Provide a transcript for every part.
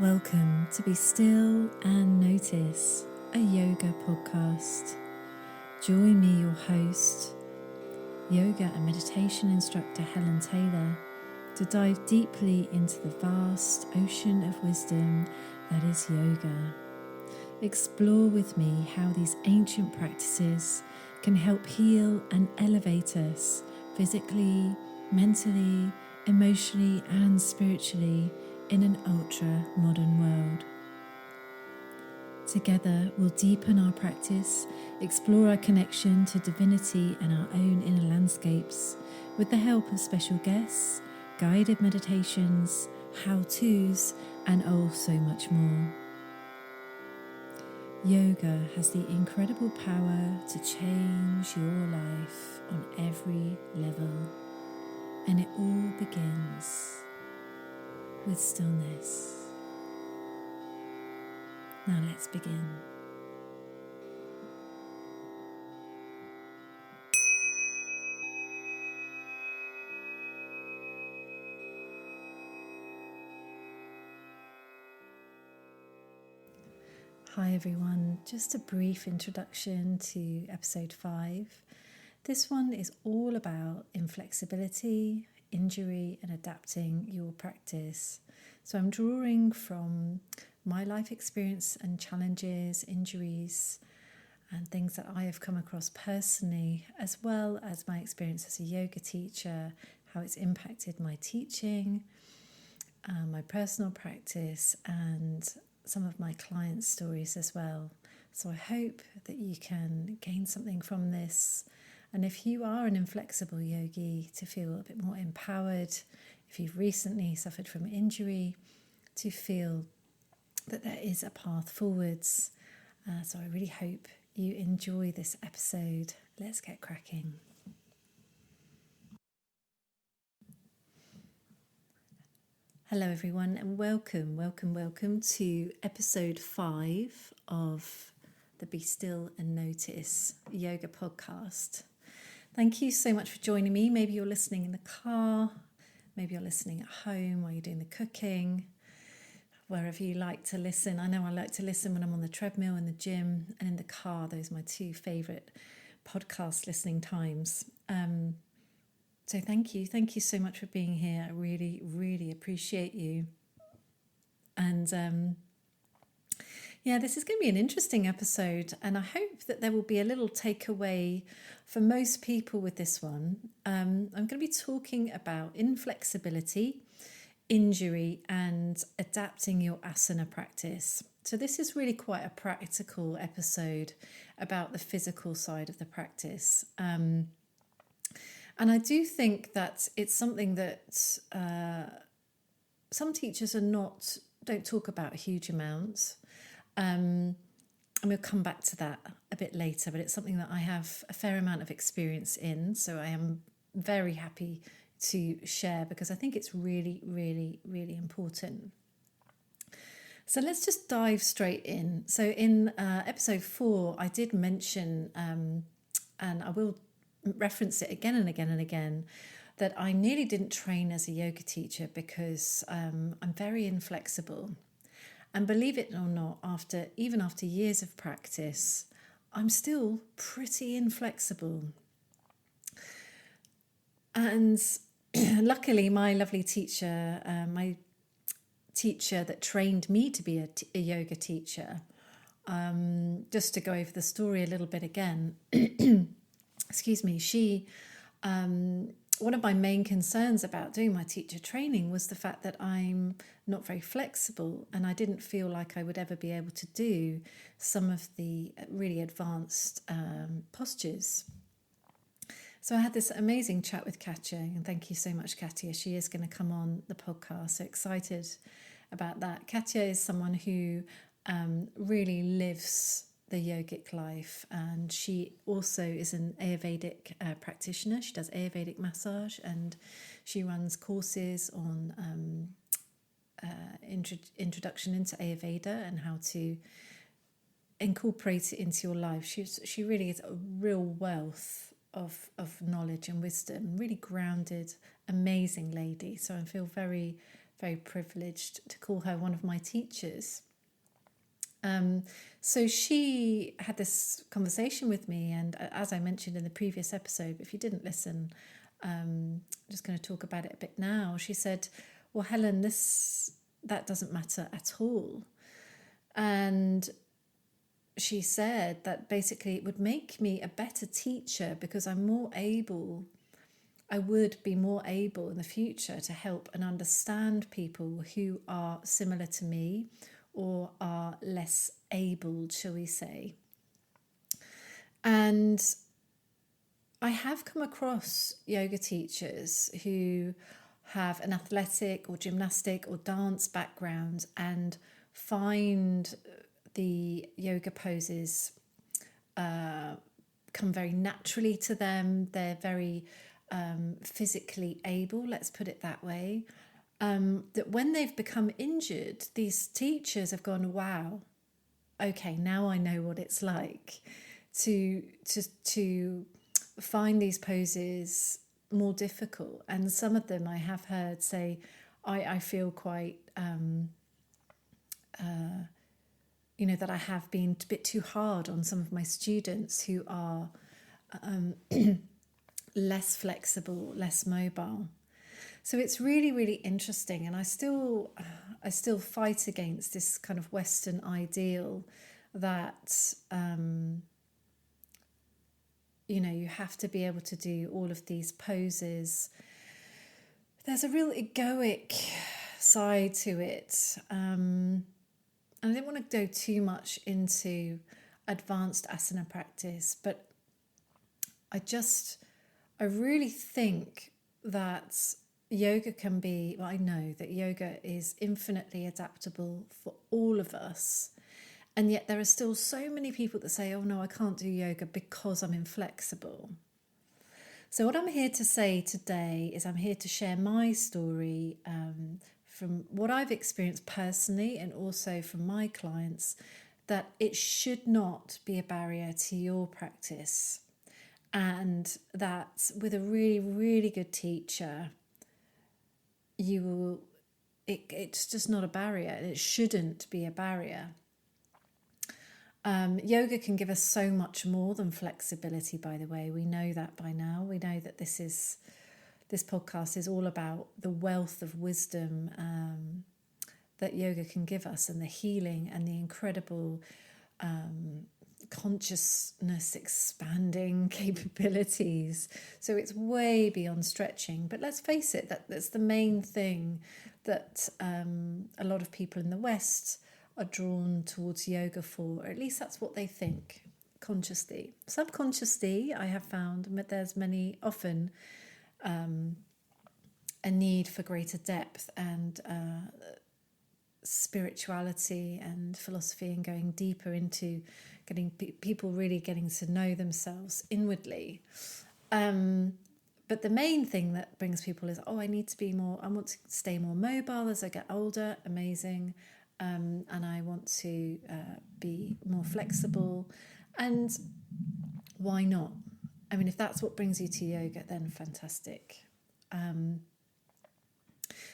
Welcome to Be Still and Notice, a yoga podcast. Join me, your host, yoga and meditation instructor Helen Taylor, to dive deeply into the vast ocean of wisdom that is yoga. Explore with me how these ancient practices can help heal and elevate us physically, mentally, emotionally, and spiritually in an ultra-modern world. Together, we'll deepen our practice, explore our connection to divinity and our own inner landscapes with the help of special guests, guided meditations, how-tos, and oh, so much more. Yoga has the incredible power to change your life on every level, and it all begins with stillness. Now let's begin. Hi everyone, just a brief introduction to episode 5. This one is all about inflexibility, injury, and adapting your practice. So I'm drawing from my life experience and challenges, injuries, and things that I have come across personally, as well as my experience as a yoga teacher, how it's impacted my teaching, my personal practice, and some of my clients' stories as well. So I hope that you can gain something from this. And if you are an inflexible yogi, to feel a bit more empowered. If you've recently suffered from injury, to feel that there is a path forwards. So I really hope you enjoy this episode. Let's get cracking. Hello everyone, and welcome to episode 5 of the Be Still and Notice yoga podcast. Thank you so much for joining me. Maybe you're listening in the car, maybe you're listening at home while you're doing the cooking, wherever you like to listen. I know I like to listen when I'm on the treadmill, in the gym, and in the car. Those are my 2 favourite podcast listening times. So thank you so much for being here. I really appreciate you. And this is going to be an interesting episode, and I hope that there will be a little takeaway for most people with this one. I'm going to be talking about inflexibility, injury, and adapting your asana practice. So this is really quite a practical episode about the physical side of the practice. And I do think that it's something that some teachers don't talk about huge amounts. And we'll come back to that a bit later, but it's something that I have a fair amount of experience in. So I am very happy to share because I think it's really important. So let's just dive straight in. So in episode 4, I did mention, and I will reference it again and again, that I nearly didn't train as a yoga teacher because I'm very inflexible. And believe it or not, even after years of practice, I'm still pretty inflexible. And luckily, my lovely teacher, my teacher that trained me to be a yoga teacher, just to go over the story a little bit again, excuse me, she, one of my main concerns about doing my teacher training was the fact that I'm not very flexible, and I didn't feel like I would ever be able to do some of the really advanced postures. So I had this amazing chat with Katja, and thank you so much, Katja. She is going to come on the podcast, so excited about that. Katja is someone who really lives the yogic life, and she also is an Ayurvedic practitioner. She does Ayurvedic massage, and she runs courses on introduction into Ayurveda and how to incorporate it into your life. She really is a real wealth of knowledge and wisdom, really grounded, amazing lady. So I feel very very privileged to call her one of my teachers. So she had this conversation with me, and as I mentioned in the previous episode, if you didn't listen, I'm just going to talk about it a bit now. She said, well, Helen, that doesn't matter at all. And she said that basically it would make me a better teacher because I would be more able in the future to help and understand people who are similar to me or are less abled, shall we say. And I have come across yoga teachers who have an athletic or gymnastic or dance background and find the yoga poses come very naturally to them. They're very physically able, let's put it that way. That when they've become injured, these teachers have gone, wow, okay, now I know what it's like to find these poses more difficult. And some of them I have heard say, I feel quite, that I have been a bit too hard on some of my students who are less flexible, less mobile. So it's really, really interesting, and I still fight against this kind of Western ideal that you have to be able to do all of these poses. There's a real egoic side to it, and I didn't want to go too much into advanced asana practice, but I really think that yoga can be, I know that yoga is infinitely adaptable for all of us. And yet there are still so many people that say, oh no, I can't do yoga because I'm inflexible. So what I'm here to say today is I'm here to share my story from what I've experienced personally and also from my clients, that it should not be a barrier to your practice. And that with a really, really good teacher, it's just not a barrier. It shouldn't be a barrier. Yoga can give us so much more than flexibility, by the way. We know that by now. We know that this podcast is all about the wealth of wisdom that yoga can give us, and the healing and the incredible consciousness expanding capabilities. So it's way beyond stretching. But let's face it, that's the main thing that a lot of people in the West are drawn towards yoga for, or at least that's what they think consciously. Subconsciously, I have found that there's often a need for greater depth and spirituality and philosophy, and going deeper into getting people really getting to know themselves inwardly. But the main thing that brings people is, I want to stay more mobile as I get older. Amazing. And I want to be more flexible. And why not? I mean, if that's what brings you to yoga, then fantastic.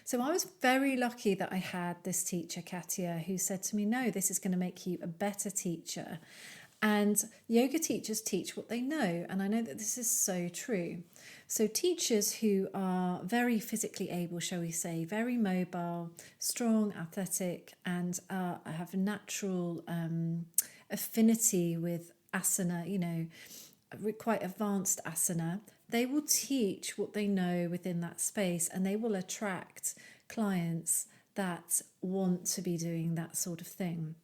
So I was very lucky that I had this teacher, Katja, who said to me, no, this is going to make you a better teacher. And yoga teachers teach what they know. And I know that this is so true. So teachers who are very physically able, shall we say, very mobile, strong, athletic, and have a natural affinity with asana, quite advanced asana, they will teach what they know within that space, and they will attract clients that want to be doing that sort of thing.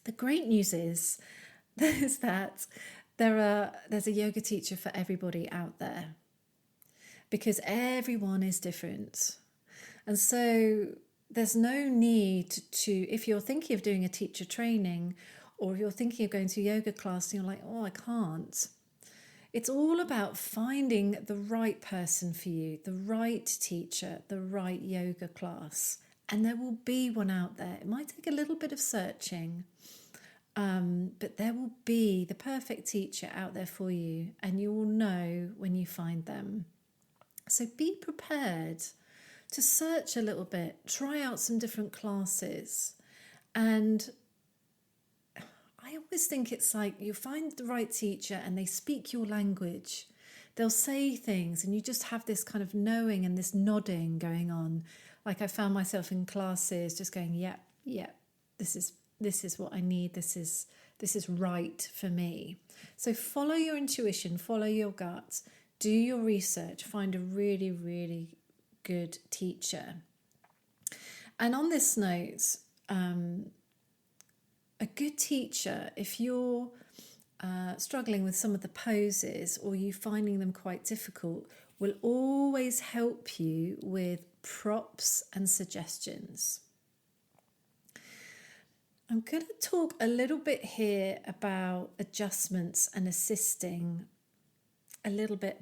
The great news is that there's a yoga teacher for everybody out there, because everyone is different. And so there's no need to, if you're thinking of doing a teacher training, or if you're thinking of going to a yoga class and you're like, I can't. It's all about finding the right person for you, the right teacher, the right yoga class. And there will be one out there. It might take a little bit of searching, but there will be the perfect teacher out there for you, and you will know when you find them. So be prepared to search a little bit, try out some different classes. And I always think it's like you find the right teacher and they speak your language. They'll say things and you just have this kind of knowing and this nodding going on. Like I found myself in classes just going, yep, this is what I need. This is right for me. So follow your intuition, follow your gut, do your research, find a really, really good teacher. And on this note, a good teacher, if you're struggling with some of the poses or you finding them quite difficult, will always help you with props and suggestions. I'm going to talk a little bit here about adjustments and assisting a little bit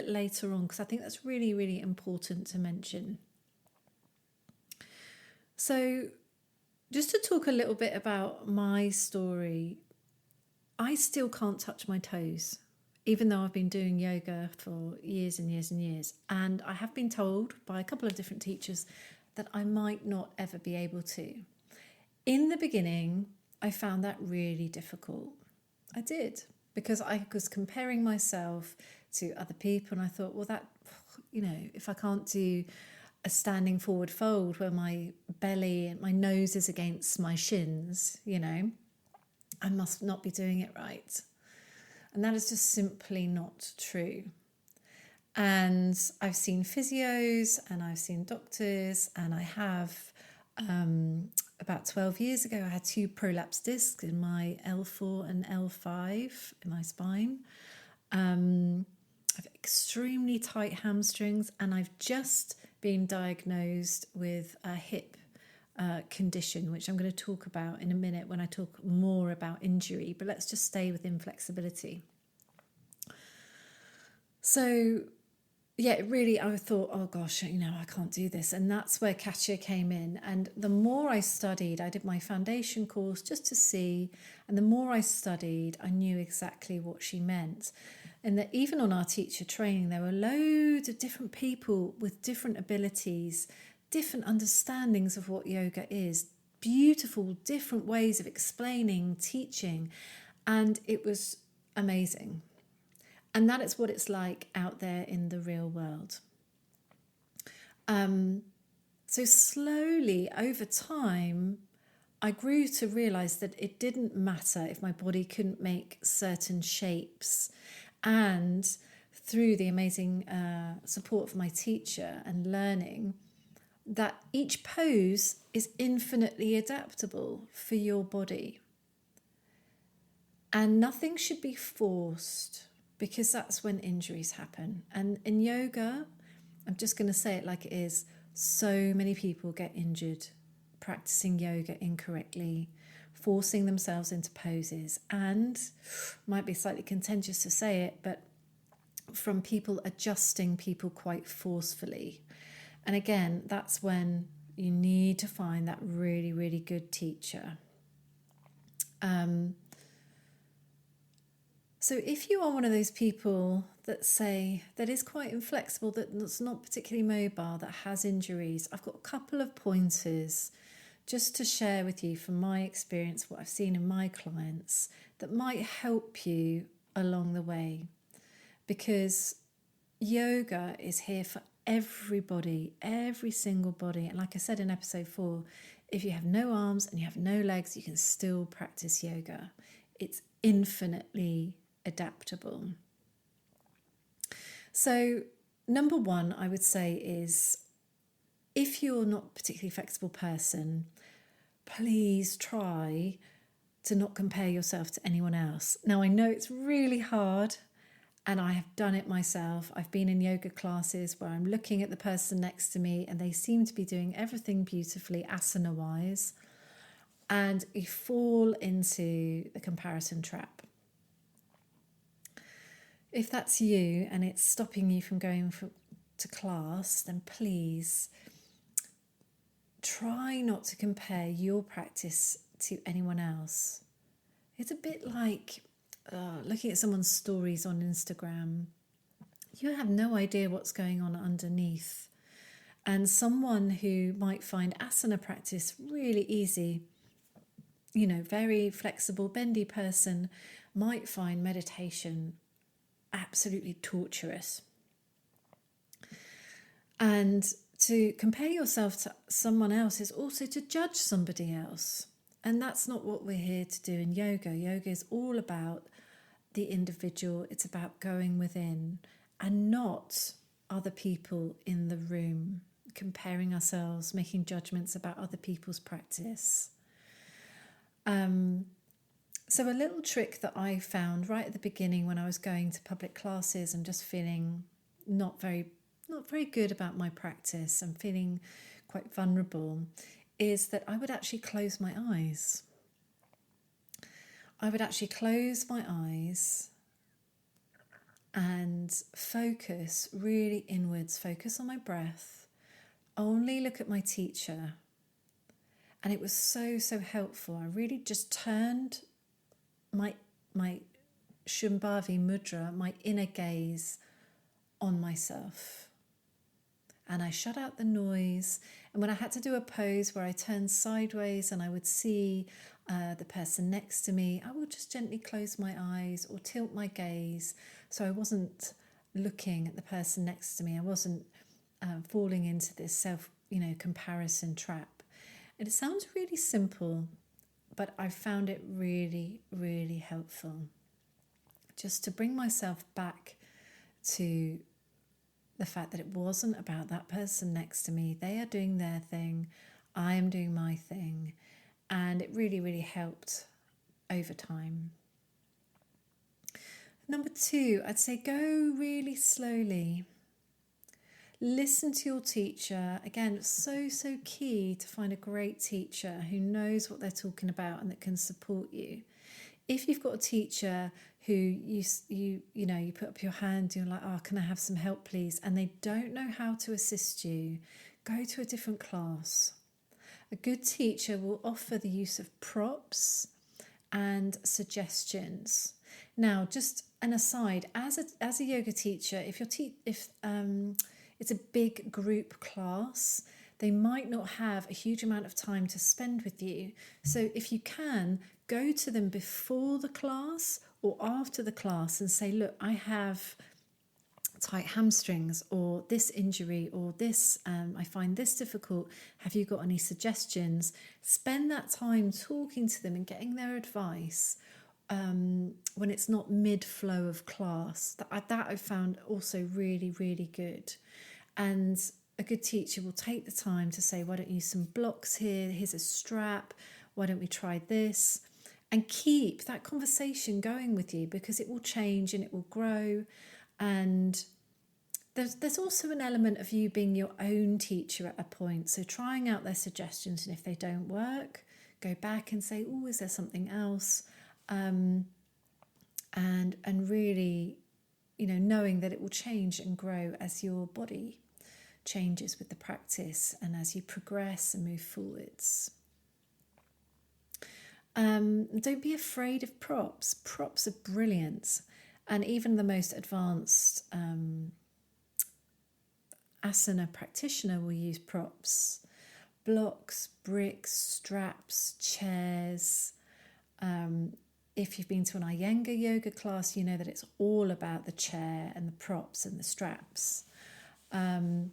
later on, because I think that's really, really important to mention. So just to talk a little bit about my story, I still can't touch my toes, even though I've been doing yoga for years and years and years. And I have been told by a couple of different teachers that I might not ever be able to. In the beginning, I found that really difficult. I did, because I was comparing myself to other people, and I thought, well, that, if I can't do a standing forward fold where my belly and my nose is against my shins, I must not be doing it right. And that is just simply not true. And I've seen physios and I've seen doctors, and I have, about 12 years ago, I had 2 prolapse discs in my L4 and L5 in my spine. I've extremely tight hamstrings, and I've just been diagnosed with a hip condition, which I'm going to talk about in a minute when I talk more about injury, but let's just stay with inflexibility. So really, I thought, oh gosh, I can't do this. And that's where Katja came in. And the more I studied, I did my foundation course just to see. And the more I studied, I knew exactly what she meant. And that even on our teacher training, there were loads of different people with different abilities, different understandings of what yoga is, beautiful, different ways of explaining, teaching. And it was amazing. And that is what it's like out there in the real world. So slowly over time, I grew to realize that it didn't matter if my body couldn't make certain shapes. And through the amazing support of my teacher and learning, that each pose is infinitely adaptable for your body. And nothing should be forced, because that's when injuries happen. And in yoga, I'm just going to say it like it is, so many people get injured practicing yoga incorrectly, forcing themselves into poses, and might be slightly contentious to say it, but from people adjusting people quite forcefully. And again, that's when you need to find that really, really good teacher. So if you are one of those people that say that is quite inflexible, that's not particularly mobile, that has injuries, I've got a couple of pointers just to share with you from my experience, what I've seen in my clients, that might help you along the way. Because yoga is here for everybody, every single body. And like I said in episode 4, if you have no arms and you have no legs, you can still practice yoga. It's infinitely adaptable. So number 1, I would say, is if you're not a particularly flexible person, please try to not compare yourself to anyone else. Now, I know it's really hard, and I have done it myself. I've been in yoga classes where I'm looking at the person next to me and they seem to be doing everything beautifully asana-wise, and you fall into the comparison trap. If that's you and it's stopping you from going to class, then please try not to compare your practice to anyone else. It's a bit like looking at someone's stories on Instagram. You have no idea what's going on underneath. And someone who might find asana practice really easy, very flexible, bendy person, might find meditation absolutely torturous. And to compare yourself to someone else is also to judge somebody else. And that's not what we're here to do in yoga. Yoga is all about the individual. It's about going within and not other people in the room, comparing ourselves, making judgments about other people's practice. So a little trick that I found right at the beginning when I was going to public classes and just feeling not very good about my practice and feeling quite vulnerable, is that I would actually close my eyes. I would actually close my eyes and focus really inwards, focus on my breath, only look at my teacher. And it was so, so helpful. I really just turned my Shambhavi mudra, my inner gaze, on myself. And I shut out the noise. And when I had to do a pose where I turned sideways and I would see the person next to me, I would just gently close my eyes or tilt my gaze so I wasn't looking at the person next to me. I wasn't falling into this comparison trap. And it sounds really simple, but I found it really, really helpful. Just to bring myself back to the fact that it wasn't about that person next to me. They are doing their thing. I am doing my thing. And it really, really helped over time. Number 2, I'd say go really slowly. Listen to your teacher. Again, it's so, so key to find a great teacher who knows what they're talking about and that can support you. If you've got a teacher who you put up your hand, you're like, oh, can I have some help, please? And they don't know how to assist you, go to a different class. A good teacher will offer the use of props and suggestions. Now, just an aside, as a yoga teacher, if it's a big group class, they might not have a huge amount of time to spend with you. So if you can, go to them before the class or after the class and say, look, I have tight hamstrings or this injury or this, I find this difficult. Have you got any suggestions? Spend that time talking to them and getting their advice when it's not mid-flow of class. That I found also really, really good. And a good teacher will take the time to say, why don't you use some blocks here? Here's a strap. Why don't we try this? And keep that conversation going with you, because it will change and it will grow. And there's also an element of you being your own teacher at a point. So trying out their suggestions, and if they don't work, go back and say, oh, is there something else? And really, knowing that it will change and grow as your body changes with the practice and as you progress and move forwards. Don't be afraid of props. Props are brilliant. And even the most advanced asana practitioner will use props. Blocks, bricks, straps, chairs. If you've been to an Iyengar yoga class, you know that it's all about the chair and the props and the straps. And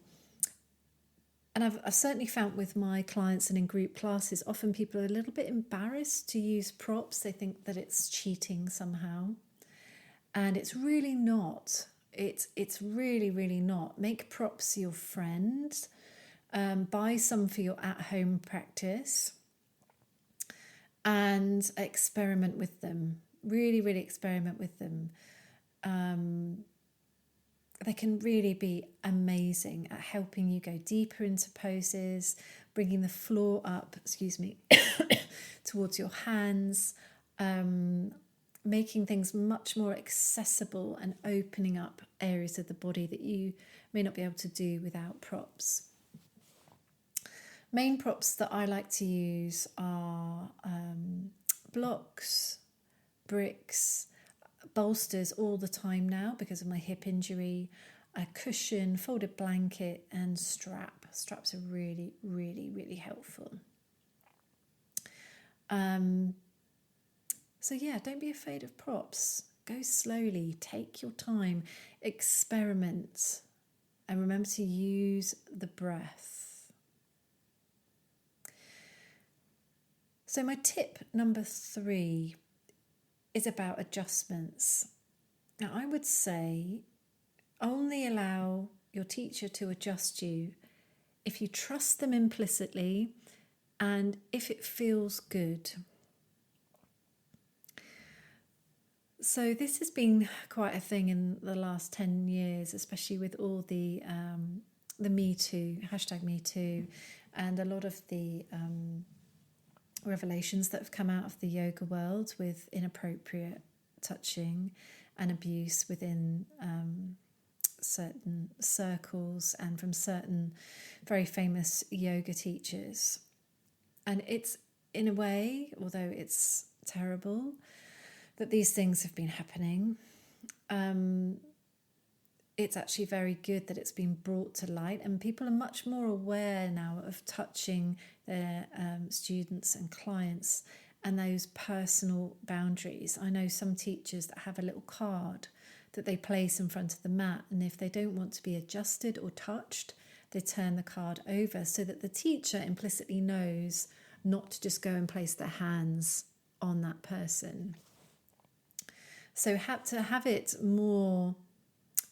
I've certainly found with my clients and in group classes, often people are a little bit embarrassed to use props. They think that it's cheating somehow. And it's really not. It's really, really not. Make props your friend. Buy some for your at-home practice. And experiment with them. Really, really experiment with them. They can really be amazing at helping you go deeper into poses, bringing the floor up, towards your hands, making things much more accessible and opening up areas of the body that you may not be able to do without props. Main props that I like to use are blocks, bricks, bolsters all the time now because of my hip injury, a cushion, folded blanket, and strap. Straps are really, really, really helpful. So yeah, don't be afraid of props. Go slowly, take your time, experiment, and remember to use the breath. So my tip number 3 is about adjustments. Now I would say only allow your teacher to adjust you if you trust them implicitly and if it feels good. So this has been quite a thing in the last 10 years, especially with all the Me Too, #MeToo, and a lot of the revelations that have come out of the yoga world with inappropriate touching and abuse within certain circles and from certain very famous yoga teachers. And it's, in a way, although it's terrible that these things have been happening, it's actually very good that it's been brought to light, and people are much more aware now of touching their students and clients and those personal boundaries. I know some teachers that have a little card that they place in front of the mat, and if they don't want to be adjusted or touched, they turn the card over so that the teacher implicitly knows not to just go and place their hands on that person. So to have it more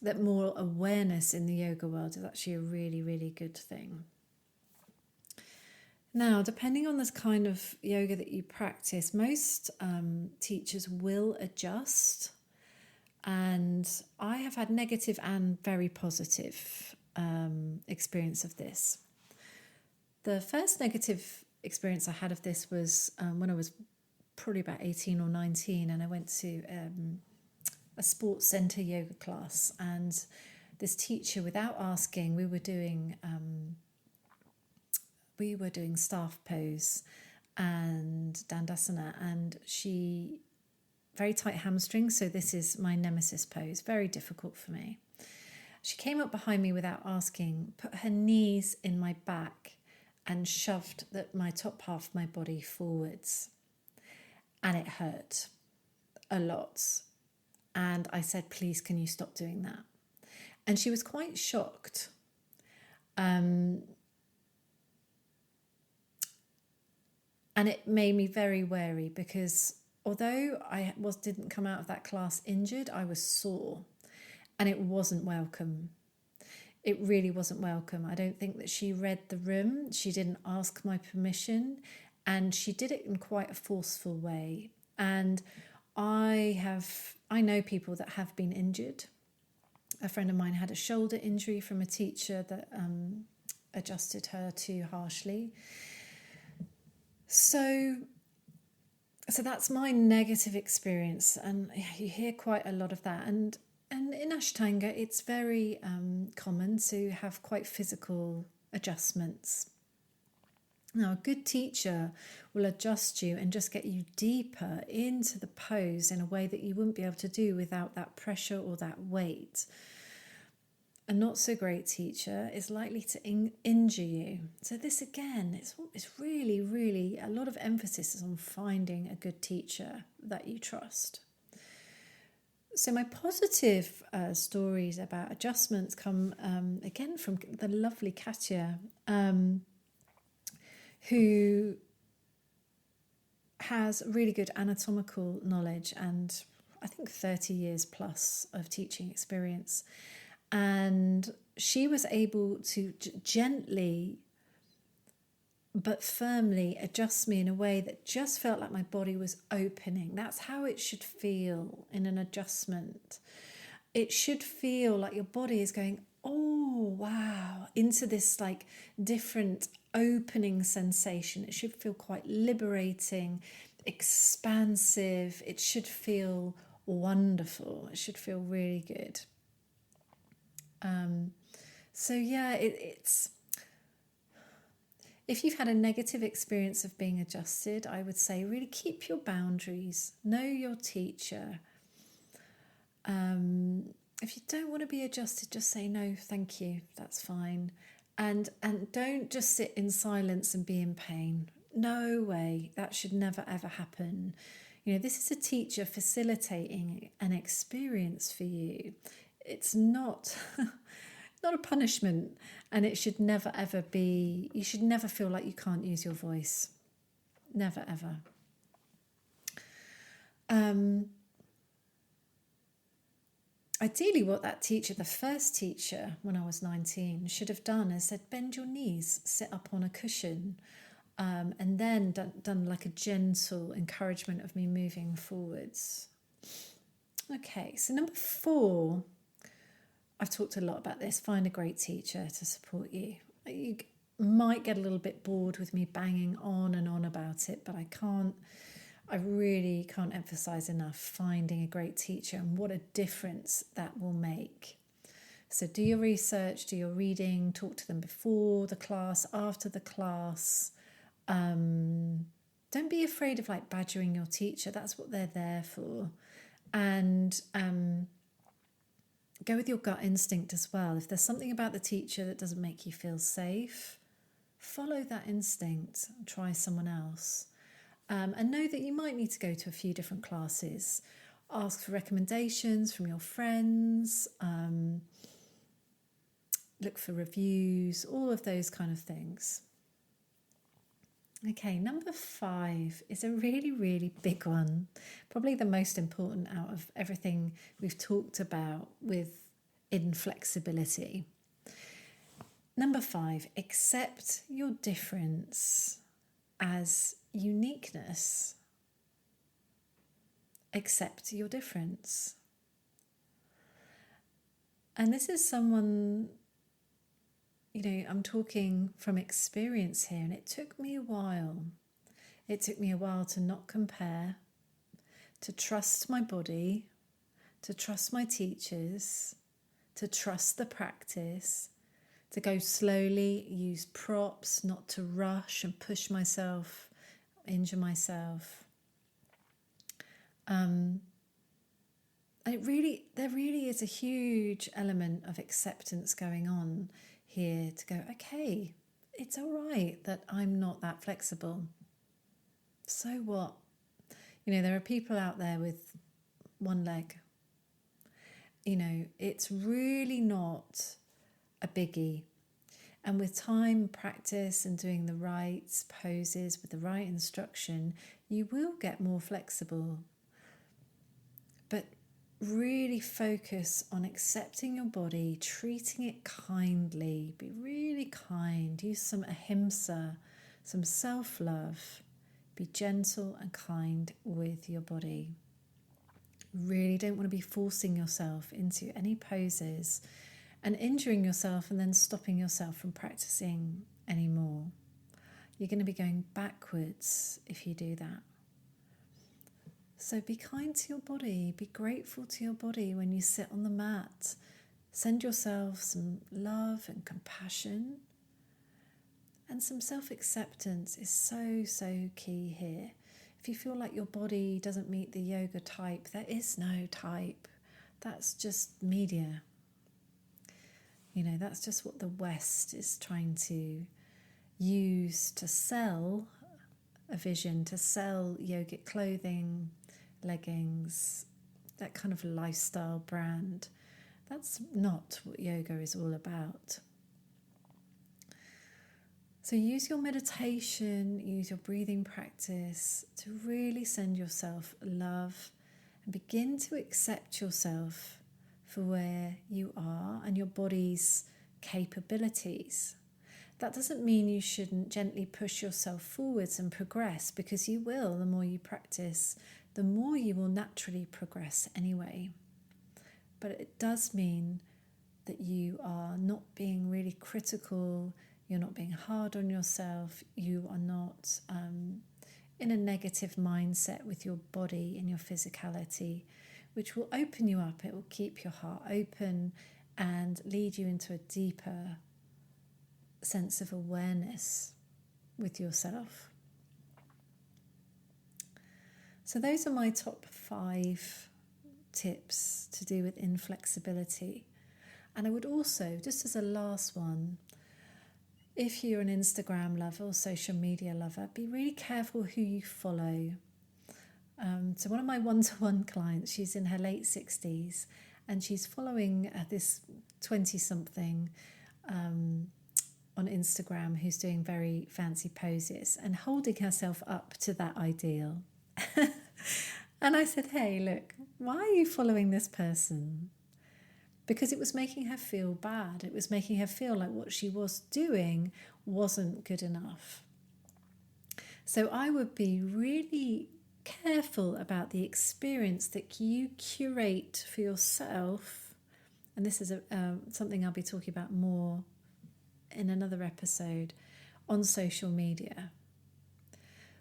awareness in the yoga world is actually a really, really good thing. Now, depending on this kind of yoga that you practice, most teachers will adjust, and I have had negative and very positive experience of this. The first negative experience I had of this was when I was probably about 18 or 19, and I went to a sports centre yoga class, and this teacher, without asking, we were doing staff pose and dandasana, and she, very tight hamstrings, so this is my nemesis pose, very difficult for me. She came up behind me without asking, put her knees in my back and shoved my top half of my body forwards, and it hurt a lot. And I said, please, can you stop doing that? And she was quite shocked. And it made me very wary, because although I didn't come out of that class injured, I was sore, and it wasn't welcome. It really wasn't welcome. I don't think that she read the room. She didn't ask my permission, and she did it in quite a forceful way. And I know people that have been injured. A friend of mine had a shoulder injury from a teacher that adjusted her too harshly. So that's my negative experience, and you hear quite a lot of that. And in Ashtanga, it's very common to have quite physical adjustments. Now, a good teacher will adjust you and just get you deeper into the pose in a way that you wouldn't be able to do without that pressure or that weight. A not so great teacher is likely to injure you. So this, again, it's really, really a lot of emphasis is on finding a good teacher that you trust. So my positive stories about adjustments come again from the lovely Katja, who has really good anatomical knowledge and I think 30 years plus of teaching experience. And she was able to gently but firmly adjust me in a way that just felt like my body was opening. That's how it should feel in an adjustment. It should feel like your body is going, oh, wow, into this like different opening sensation. It should feel quite liberating, expansive. It should feel wonderful. It should feel really good. It's if you've had a negative experience of being adjusted, I would say really keep your boundaries, know your teacher, If you don't want to be adjusted, just say no, thank you, that's fine. And don't just sit in silence and be in pain. No way, that should never ever happen. This is a teacher facilitating an experience for you. It's not not a punishment, and it should never ever be. You should never feel like you can't use your voice. Never ever. Ideally, what that teacher, the first teacher when I was 19, should have done is said, bend your knees, sit up on a cushion, and then done like a gentle encouragement of me moving forwards. Okay, so number 4, I've talked a lot about this. Find a great teacher to support you. You might get a little bit bored with me banging on and on about it, but I really can't emphasize enough finding a great teacher and what a difference that will make. So do your research, do your reading, talk to them before the class, after the class. Don't be afraid of badgering your teacher. That's what they're there for. And go with your gut instinct as well. If there's something about the teacher that doesn't make you feel safe, follow that instinct and try someone else. And know that you might need to go to a few different classes. Ask for recommendations from your friends. Look for reviews, all of those kind of things. Okay, number 5 is a really, really big one. Probably the most important out of everything we've talked about with inflexibility. Number 5, accept your difference as uniqueness. Accept your difference. And this is someone, I'm talking from experience here, and it took me a while. It took me a while to not compare, to trust my body, to trust my teachers, to trust the practice, to go slowly, use props, not to rush and push myself, injure myself. There really is a huge element of acceptance going on here to go, okay, it's all right that I'm not that flexible. So what? There are people out there with one leg. It's really not a biggie. And with time, practice, and doing the right poses with the right instruction, you will get more flexible. But really focus on accepting your body, treating it kindly, be really kind, use some ahimsa, some self-love, be gentle and kind with your body. Really don't want to be forcing yourself into any poses and injuring yourself and then stopping yourself from practicing anymore. You're going to be going backwards if you do that. So be kind to your body, be grateful to your body when you sit on the mat. Send yourself some love and compassion, and some self-acceptance is so, so key here. If you feel like your body doesn't meet the yoga type, there is no type. That's just media. That's just what the West is trying to use to sell a vision, to sell yogic clothing, leggings, that kind of lifestyle brand. That's not what yoga is all about. So use your meditation, use your breathing practice to really send yourself love and begin to accept yourself for where you are and your body's capabilities. That doesn't mean you shouldn't gently push yourself forwards and progress, because you will. The more you practice, the more you will naturally progress anyway. But it does mean that you are not being really critical, you're not being hard on yourself, you are not in a negative mindset with your body and your physicality, which will open you up. It will keep your heart open and lead you into a deeper sense of awareness with yourself. So those are my top 5 tips to do with inflexibility. And I would also, just as a last one, if you're an Instagram lover or social media lover, be really careful who you follow. So one of my one-to-one clients, she's in her late 60s, and she's following this 20-something on Instagram who's doing very fancy poses and holding herself up to that ideal. And I said, hey, look, why are you following this person? Because it was making her feel bad. It was making her feel like what she was doing wasn't good enough. So I would be really careful about the experience that you curate for yourself. And this is something I'll be talking about more in another episode on social media.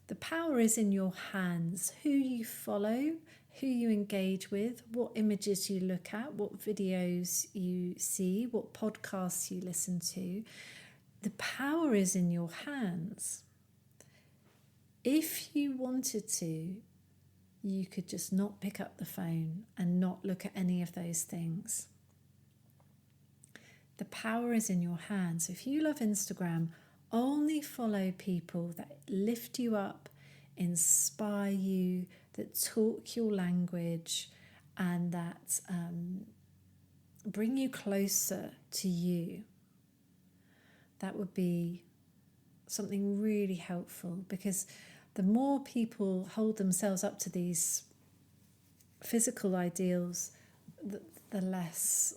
The power is in your hands. Who you follow, who you engage with, what images you look at, what videos you see, what podcasts you listen to. The power is in your hands. If you wanted to, you could just not pick up the phone and not look at any of those things. The power is in your hands. If you love Instagram, only follow people that lift you up, inspire you, that talk your language, and that bring you closer to you. That would be something really helpful, because the more people hold themselves up to these physical ideals, the less.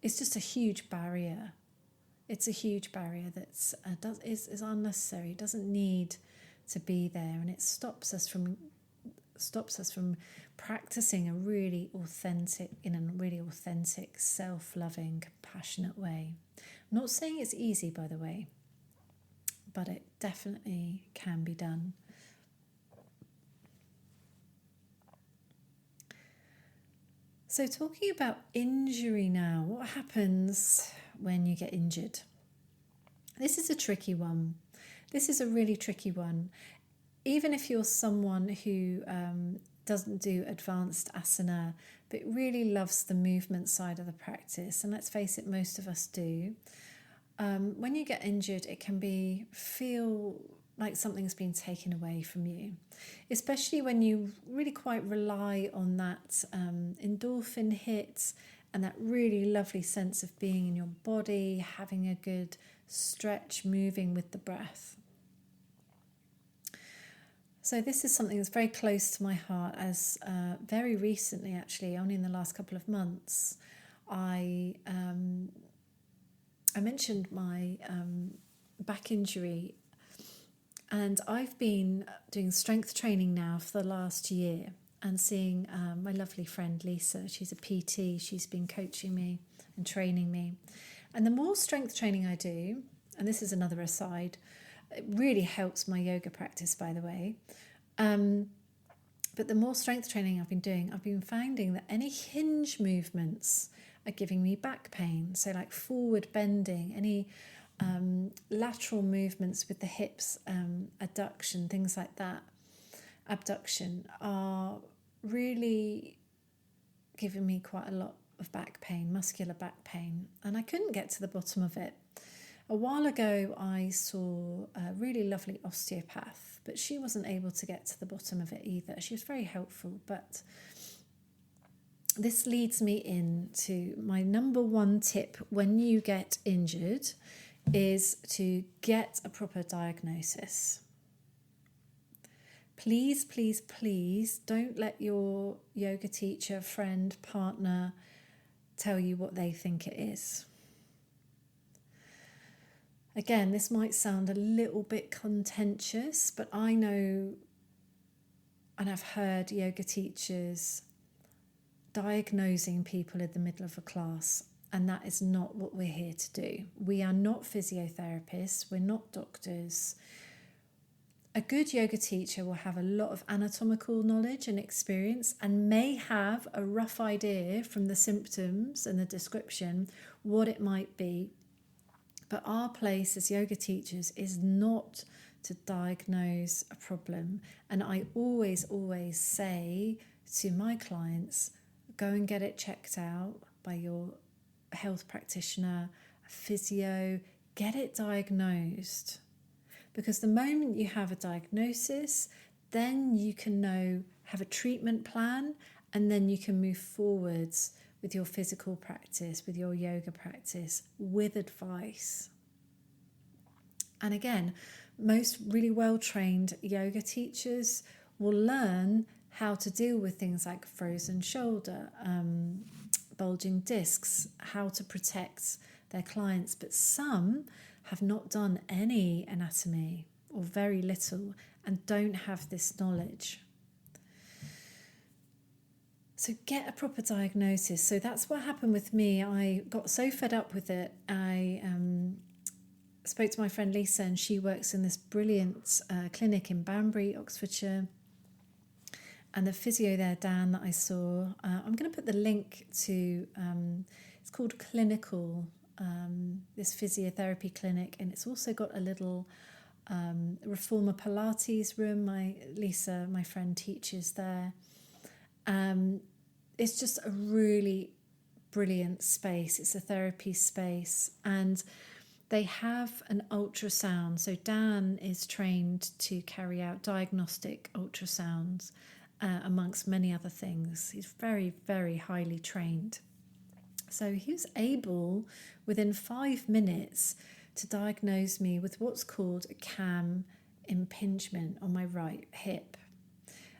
It's just a huge barrier. It's a huge barrier that's is unnecessary. It doesn't need to be there, and it stops us from practicing in a really authentic, self-loving, compassionate way. I'm not saying it's easy, by the way, but it definitely can be done. So talking about injury now, what happens when you get injured? This is a tricky one. This is a really tricky one. Even if you're someone who doesn't do advanced asana, but really loves the movement side of the practice, and let's face it, most of us do, when you get injured, it can feel like something's been taken away from you, especially when you really quite rely on that endorphin hit and that really lovely sense of being in your body, having a good stretch, moving with the breath. So this is something that's very close to my heart, as very recently, actually, only in the last couple of months, I mentioned my back injury, and I've been doing strength training now for the last year and seeing my lovely friend Lisa. She's a PT. She's been coaching me and training me. And the more strength training I do, and this is another aside, it really helps my yoga practice, by the way. But the more strength training I've been doing, I've been finding that any hinge movements are giving me back pain. So like forward bending, any lateral movements with the hips, adduction, things like that, abduction, are really giving me quite a lot of back pain, muscular back pain. And I couldn't get to the bottom of it. A while ago, I saw a really lovely osteopath, but she wasn't able to get to the bottom of it either. She was very helpful, but this leads me into my number one tip when you get injured is to get a proper diagnosis. Please, please, please don't let your yoga teacher, friend, partner tell you what they think it is. Again, this might sound a little bit contentious, but I know and I've heard yoga teachers diagnosing people in the middle of a class, and that is not what we're here to do. We are not physiotherapists, we're not doctors. A good yoga teacher will have a lot of anatomical knowledge and experience and may have a rough idea from the symptoms and the description what it might be. But our place as yoga teachers is not to diagnose a problem. And I always say to my clients, go and get it checked out by your health practitioner, a physio, get it diagnosed. Because the moment you have a diagnosis, then you can have a treatment plan, and then you can move forwards with your physical practice, with your yoga practice, with advice. And again, most really well-trained yoga teachers will learn how to deal with things like frozen shoulder, bulging discs, how to protect their clients. But some have not done any anatomy or very little and don't have this knowledge. So get a proper diagnosis. So that's what happened with me. I got so fed up with it. I spoke to my friend Lisa, and she works in this brilliant clinic in Banbury, Oxfordshire. And the physio there, Dan, that I saw, I'm going to put the link to, it's called Clinicall, this physiotherapy clinic. And it's also got a little reformer Pilates room. Lisa, my friend, teaches there. It's just a really brilliant space. It's a therapy space, and they have an ultrasound. So Dan is trained to carry out diagnostic ultrasounds, amongst many other things. He's very, very highly trained. So he was able, within 5 minutes, to diagnose me with what's called a cam impingement on my right hip.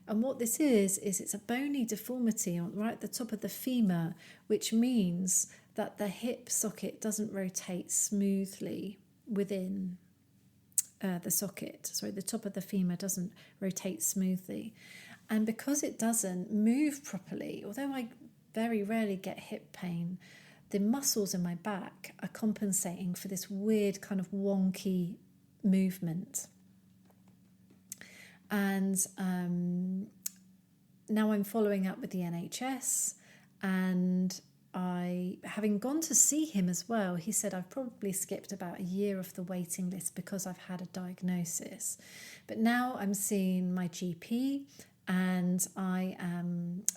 And what this is it's a bony deformity right at the top of the femur, which means that the hip socket doesn't rotate smoothly within the socket. Sorry, the top of the femur doesn't rotate smoothly. And because it doesn't move properly, although I very rarely get hip pain, the muscles in my back are compensating for this weird kind of wonky movement. And now I'm following up with the NHS, and having gone to see him as well, he said I've probably skipped about a year off the waiting list because I've had a diagnosis. But now I'm seeing my GP, and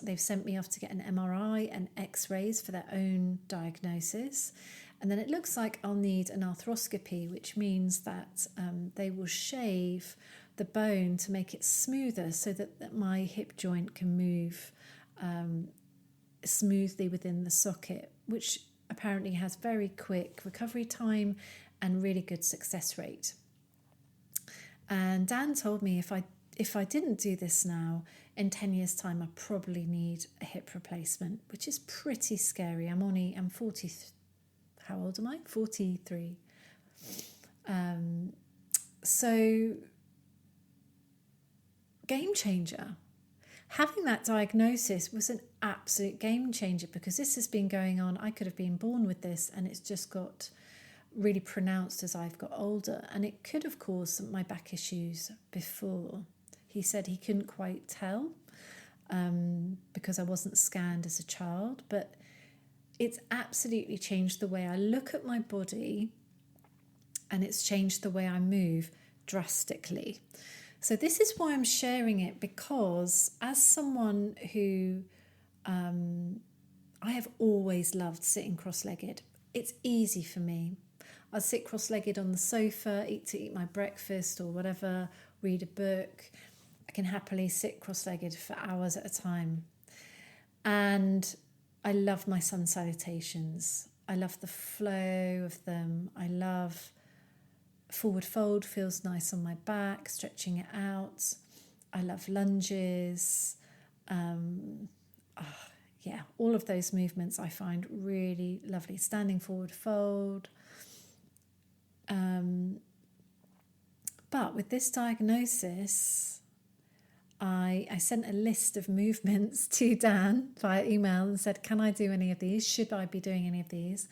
they've sent me off to get an MRI and X-rays for their own diagnosis. And then it looks like I'll need an arthroscopy, which means that they will shave the bone to make it smoother so that my hip joint can move smoothly within the socket, which apparently has very quick recovery time and really good success rate. And Dan told me if I didn't do this now, in 10 years' time, I probably need a hip replacement, which is pretty scary. I'm 40. How old am I? 43. So, game changer. Having that diagnosis was an absolute game changer, because this has been going on. I could have been born with this, and it's just got really pronounced as I've got older. And it could have caused my back issues before. He said he couldn't quite tell because I wasn't scanned as a child, but it's absolutely changed the way I look at my body, and it's changed the way I move drastically. So this is why I'm sharing it, because as someone who I have always loved sitting cross-legged, it's easy for me. I'll sit cross-legged on the sofa, eat my breakfast or whatever, read a book. I can happily sit cross-legged for hours at a time. And I love my sun salutations. I love the flow of them. I love forward fold, feels nice on my back, stretching it out. I love lunges. All of those movements I find really lovely. Standing forward fold. But with this diagnosis, I sent a list of movements to Dan via email and said, can I do any of these? Should I be doing any of these?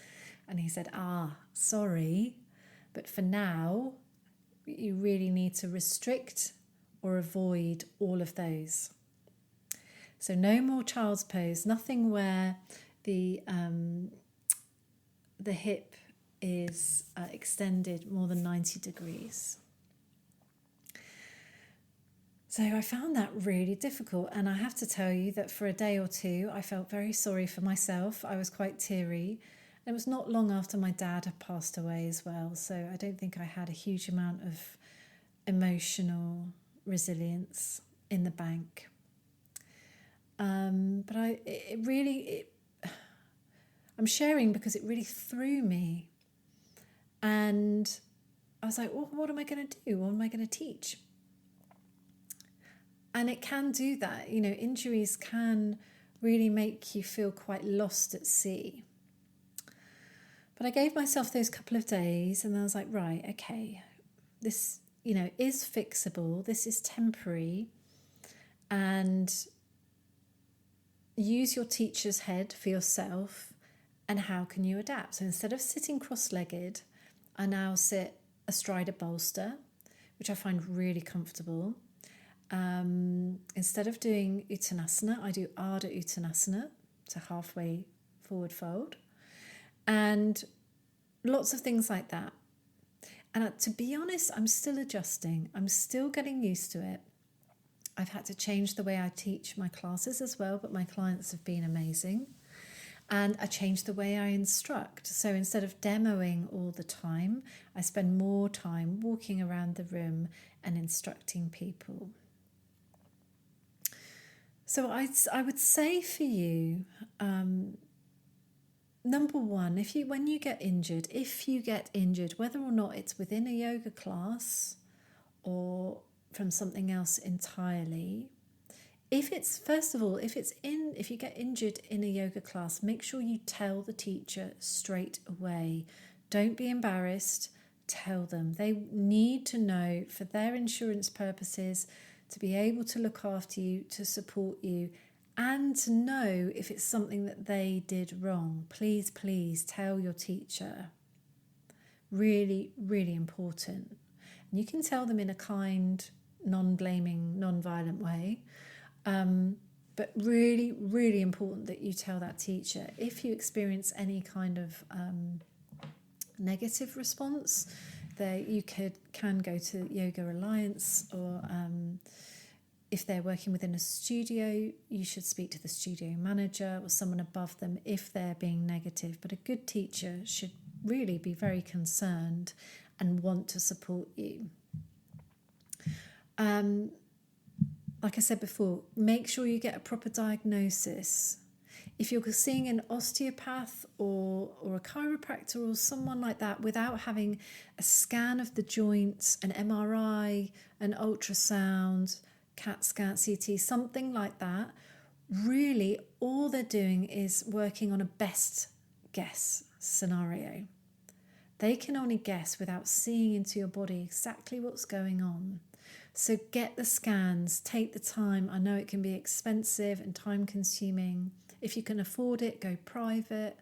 And he said, sorry, but for now, you really need to restrict or avoid all of those. So no more child's pose, nothing where the hip is extended more than 90 degrees. So I found that really difficult, and I have to tell you that for a day or two I felt very sorry for myself. I was quite teary. It was not long after my dad had passed away as well, so I don't think I had a huge amount of emotional resilience in the bank. But I'm sharing because it really threw me, and I was like, well, what am I going to do? What am I going to teach? And it can do that. You know, injuries can really make you feel quite lost at sea. But I gave myself those couple of days and I was like, right, okay, this, is fixable. This is temporary. And use your teacher's head for yourself. And how can you adapt? So instead of sitting cross-legged, I now sit astride a bolster, which I find really comfortable. Instead of doing Uttanasana, I do Ardha Uttanasana, so halfway forward fold, and lots of things like that. And to be honest, I'm still adjusting. I'm still getting used to it. I've had to change the way I teach my classes as well, but my clients have been amazing. And I changed the way I instruct. So instead of demoing all the time, I spend more time walking around the room and instructing people. So I would say for you, number one, when you get injured, whether or not it's within a yoga class or from something else entirely, if you get injured in a yoga class, make sure you tell the teacher straight away. Don't be embarrassed. Tell them. They need to know for their insurance purposes, to be able to look after you, to support you, and to know if it's something that they did wrong. Please, please tell your teacher. Really, really important. And you can tell them in a kind, non-blaming, non-violent way. But really, really important that you tell that teacher. If you experience any kind of negative response, you can go to Yoga Alliance, or if they're working within a studio, you should speak to the studio manager or someone above them if they're being negative. But a good teacher should really be very concerned and want to support you. Like I said before, make sure you get a proper diagnosis. If you're seeing an osteopath or a chiropractor or someone like that without having a scan of the joints, an MRI, an ultrasound, CAT scan, CT, something like that, really all they're doing is working on a best guess scenario. They can only guess without seeing into your body exactly what's going on. So get the scans, take the time. I know it can be expensive and time consuming. If you can afford it, go private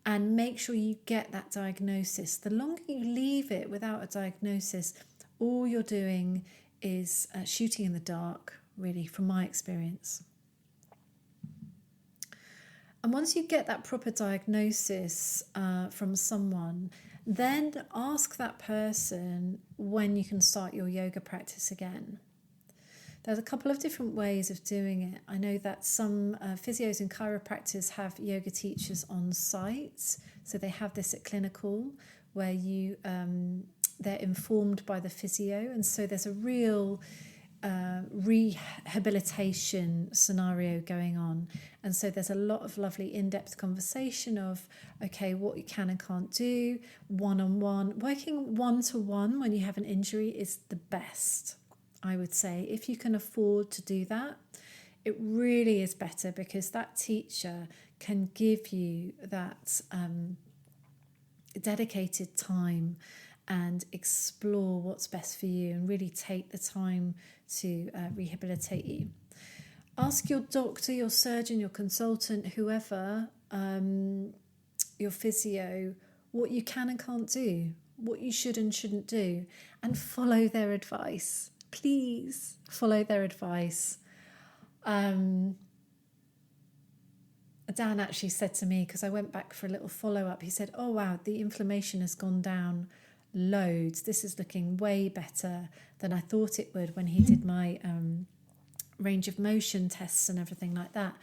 and make sure you get that diagnosis. The longer you leave it without a diagnosis, all you're doing is shooting in the dark, really, from my experience. And once you get that proper diagnosis from someone, then ask that person when you can start your yoga practice again. There's a couple of different ways of doing it. I know that some physios and chiropractors have yoga teachers on site. So they have this at Clinicall where they're informed by the physio. And so there's a real rehabilitation scenario going on. And so there's a lot of lovely in-depth conversation of, okay, what you can and can't do, one-on-one. Working one-to-one when you have an injury is the best, I would say. If you can afford to do that, it really is better because that teacher can give you that dedicated time and explore what's best for you and really take the time to rehabilitate you. Ask your doctor, your surgeon, your consultant, whoever, your physio, what you can and can't do, what you should and shouldn't do, and follow their advice. Please follow their advice. Dan actually said to me, because I went back for a little follow-up, he said, oh wow, the inflammation has gone down loads. This is looking way better than I thought it would when he did my range of motion tests and everything like that.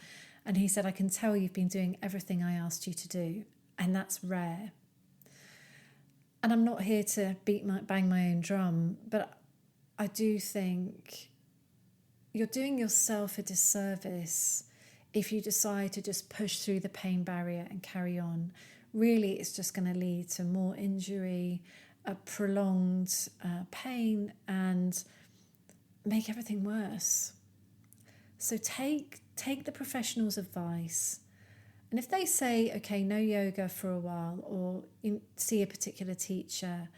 And he said, I can tell you've been doing everything I asked you to do. And that's rare. And I'm not here to bang my own drum, but I do think you're doing yourself a disservice if you decide to just push through the pain barrier and carry on. Really, it's just going to lead to more injury, a prolonged pain, and make everything worse. So take the professional's advice. And if they say, okay, no yoga for a while, or see a particular teacher,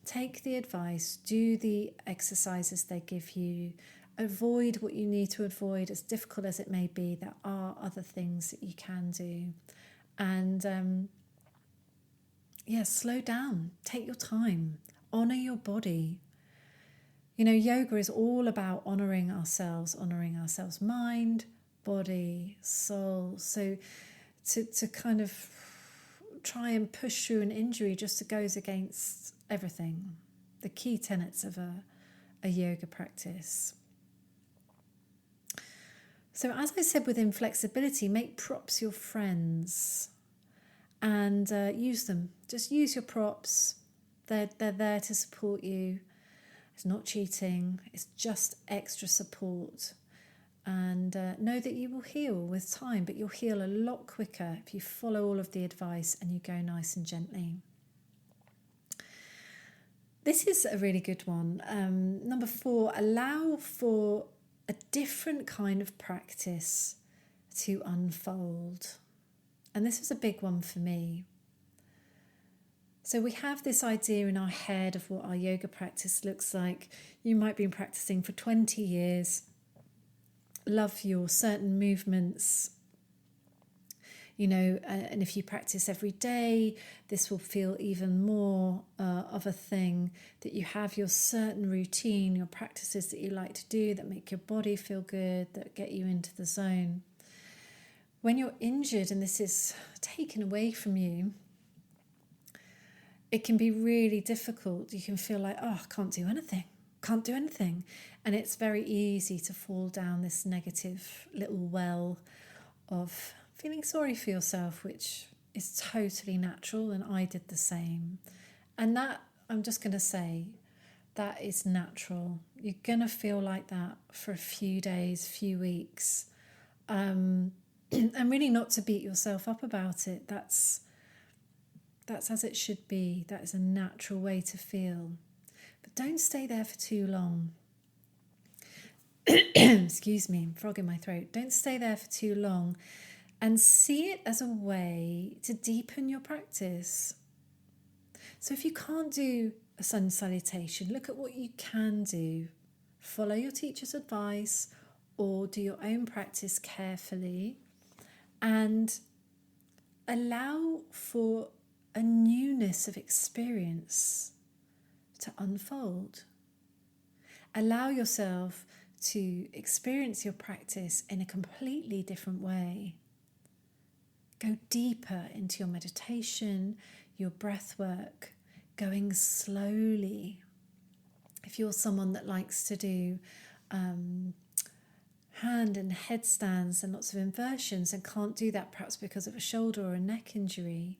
take the advice, do the exercises they give you, avoid what you need to avoid, as difficult as it may be. There are other things that you can do. And slow down, take your time, honour your body. You know, yoga is all about honouring ourselves mind, body, soul. So to kind of try and push through an injury just goes against everything, the key tenets of a yoga practice. So as I said with inflexibility, make props your friends and use them. Just use your props. They're there to support you. It's not cheating. It's just extra support. And know that you will heal with time, but you'll heal a lot quicker if you follow all of the advice and you go nice and gently. This is a really good one. Number 4, allow for a different kind of practice to unfold. And this was a big one for me. So we have this idea in our head of what our yoga practice looks like. You might be practicing for 20 years, love your certain movements, and if you practice every day, this will feel even more of a thing, that you have your certain routine, your practices that you like to do that make your body feel good, that get you into the zone. When you're injured and this is taken away from you, it can be really difficult. You can feel like, I can't do anything. And it's very easy to fall down this negative little well of feeling sorry for yourself, which is totally natural, and I did the same. And that, I'm just going to say, that is natural. You're going to feel like that for a few days, few weeks. And really not to beat yourself up about it. That's as it should be. That is a natural way to feel. But don't stay there for too long. Excuse me, frog in my throat. Don't stay there for too long, and see it as a way to deepen your practice. So if you can't do a sun salutation, look at what you can do. Follow your teacher's advice or do your own practice carefully, and allow for a newness of experience to unfold. Allow yourself to experience your practice in a completely different way. Go deeper into your meditation, your breath work, going slowly. If you're someone that likes to do hand and headstands and lots of inversions and can't do that perhaps because of a shoulder or a neck injury,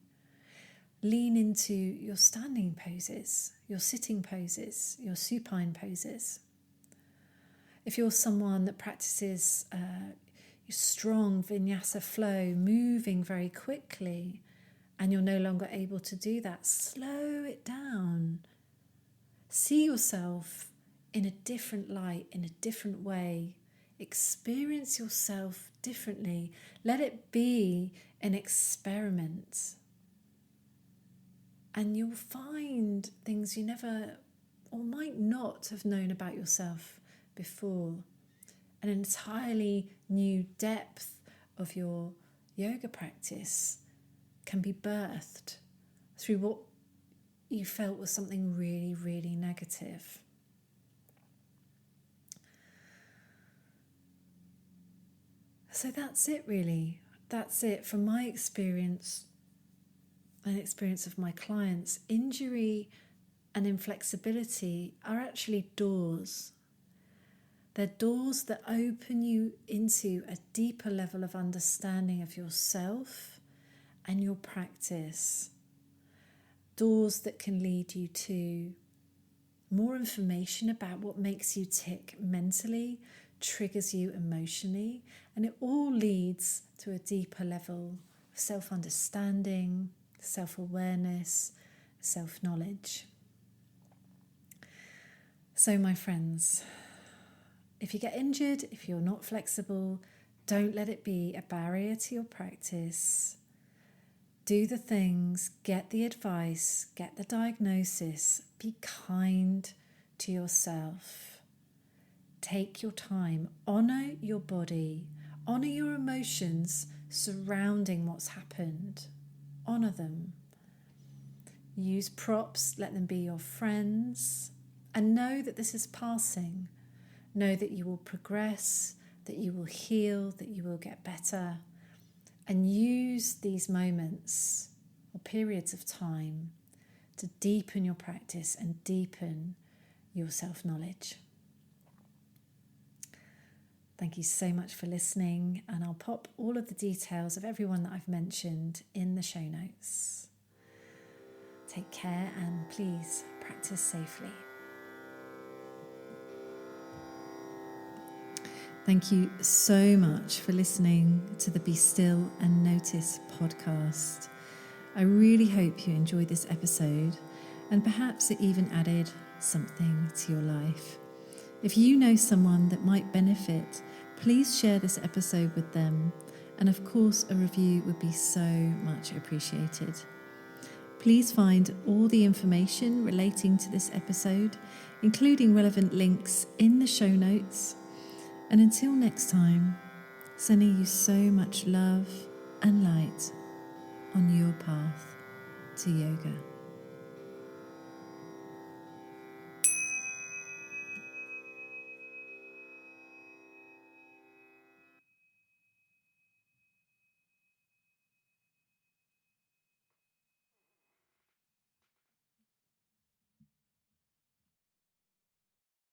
lean into your standing poses, your sitting poses, your supine poses. If you're someone that practices strong vinyasa flow, moving very quickly, and you're no longer able to do that, slow it down. See yourself in a different light, in a different way. Experience yourself differently. Let it be an experiment. And you'll find things you never or might not have known about yourself before. An entirely new depth of your yoga practice can be birthed through what you felt was something really, really negative. So that's it, really. That's it from my experience and experience of my clients. Injury and inflexibility are actually doors. They're doors that open you into a deeper level of understanding of yourself and your practice. Doors that can lead you to more information about what makes you tick mentally, triggers you emotionally, and it all leads to a deeper level of self-understanding, self-awareness, self-knowledge. So, my friends, if you get injured, if you're not flexible, don't let it be a barrier to your practice. Do the things, get the advice, get the diagnosis, be kind to yourself. Take your time, honour your body, honour your emotions surrounding what's happened. Honour them. Use props, let them be your friends, and know that this is passing. Know that you will progress, that you will heal, that you will get better. And use these moments or periods of time to deepen your practice and deepen your self-knowledge. Thank you so much for listening, and I'll pop all of the details of everyone that I've mentioned in the show notes. Take care and please practice safely. Thank you so much for listening to the Be Still and Notice podcast. I really hope you enjoyed this episode, and perhaps it even added something to your life. If you know someone that might benefit, please share this episode with them, and of course a review would be so much appreciated. Please find all the information relating to this episode, including relevant links, in the show notes. And until next time, sending you so much love and light on your path to yoga.